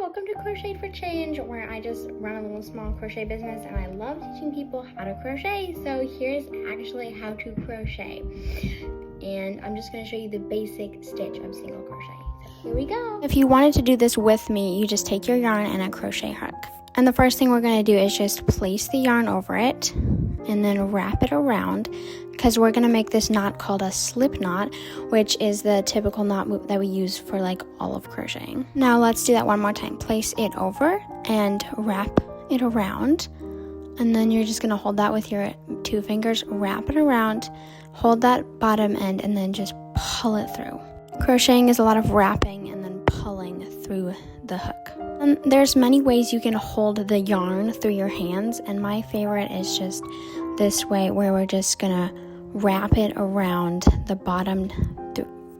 welcome to Crochet for Change, where I just run a little small crochet business and I love teaching people how to crochet. So here's actually how to crochet, and I'm just going to show you the basic stitch of single crochet. So here we go. If you wanted to do this with me, you just take your yarn and a crochet hook, and the first thing we're going to do is just place the yarn over it and then wrap it around, because we're going to make this knot called a slip knot, which is the typical knot that we use for like all of crocheting. Now let's do that one more time. Place it over and wrap it around, and then you're just going to hold that with your 2 fingers, wrap it around, hold that bottom end, and then just pull it through. Crocheting is a lot of wrapping and then pulling through the hook. And there's many ways you can hold the yarn through your hands, and my favorite is just this way, where we're just gonna wrap it around the bottom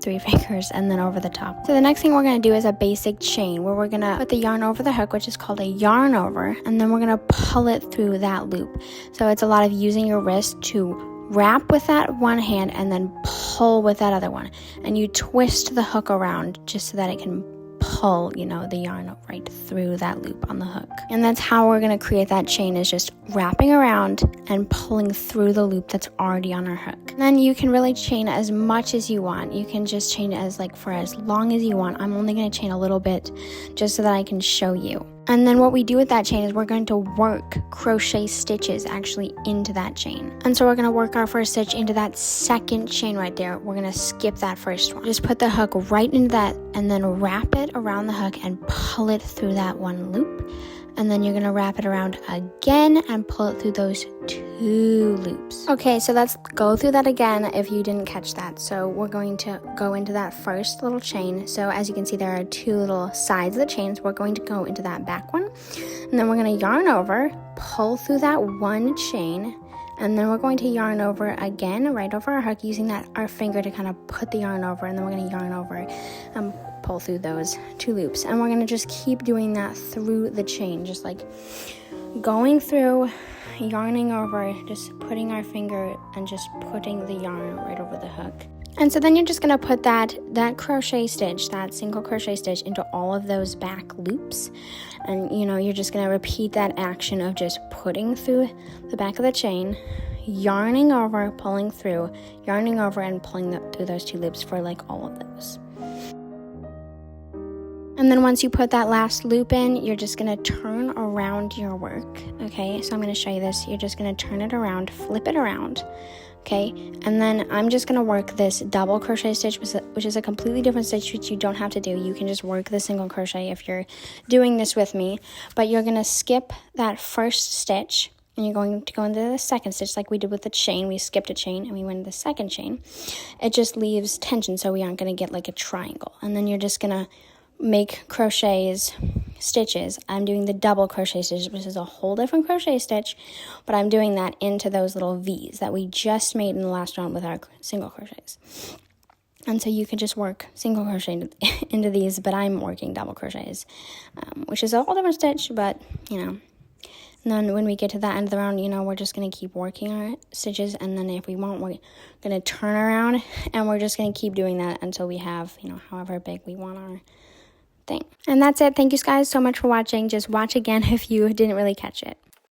3 fingers and then over the top. So the next thing we're gonna do is a basic chain, where we're gonna put the yarn over the hook, which is called a yarn over, and then we're gonna pull it through that loop. So it's a lot of using your wrist to wrap with that one hand and then pull with that other one, and you twist the hook around just so that it can pull, the yarn right through that loop on the hook. And that's how we're going to create that chain, is just wrapping around and pulling through the loop that's already on our hook. And then you can really chain as much as you want. You can just chain it for as long as you want. I'm only going to chain a little bit just so that I can show you. And then what we do with that chain is we're going to work crochet stitches actually into that chain. And so we're going to work our first stitch into that second chain right there. We're going to skip that first one. Just put the hook right into that and then wrap it around the hook and pull it through that one loop. And then you're going to wrap it around again and pull it through those 2 loops. Okay, so let's go through that again if you didn't catch that. So we're going to go into that first little chain. So as you can see, there are 2 little sides of the chains. We're going to go into that back one, and then we're going to yarn over, pull through that one chain, and then we're going to yarn over again right over our hook, using our finger to kind of put the yarn over, and then we're going to yarn over and pull through those 2 loops. And we're going to just keep doing that through the chain, just like going through, yarning over, just putting our finger and just putting the yarn right over the hook. And so then you're just going to put that crochet stitch, that single crochet stitch, into all of those back loops. And you're just going to repeat that action of just putting through the back of the chain, yarning over, pulling through, yarning over, and pulling through those 2 loops for like all of those. And then once you put that last loop in, you're just going to turn around your work. Okay, so I'm going to show you this. You're just going to turn it around, flip it around. Okay, and then I'm just going to work this double crochet stitch, which is a completely different stitch, which you don't have to do. You can just work the single crochet if you're doing this with me. But you're going to skip that first stitch, and you're going to go into the second stitch like we did with the chain. We skipped a chain and we went into the second chain. It just leaves tension, so we aren't going to get like a triangle. And then you're just going to make stitches. I'm doing the double crochet stitch, which is a whole different crochet stitch, but I'm doing that into those little V's that we just made in the last round with our single crochets. And so you can just work single crochet into these, but I'm working double crochets, which is a whole different stitch, but and then when we get to that end of the round, we're just going to keep working our stitches, and then if we want, we're going to turn around, and we're just going to keep doing that until we have, however big we want our thing. And that's it. Thank you guys so much for watching. Just watch again if you didn't really catch it.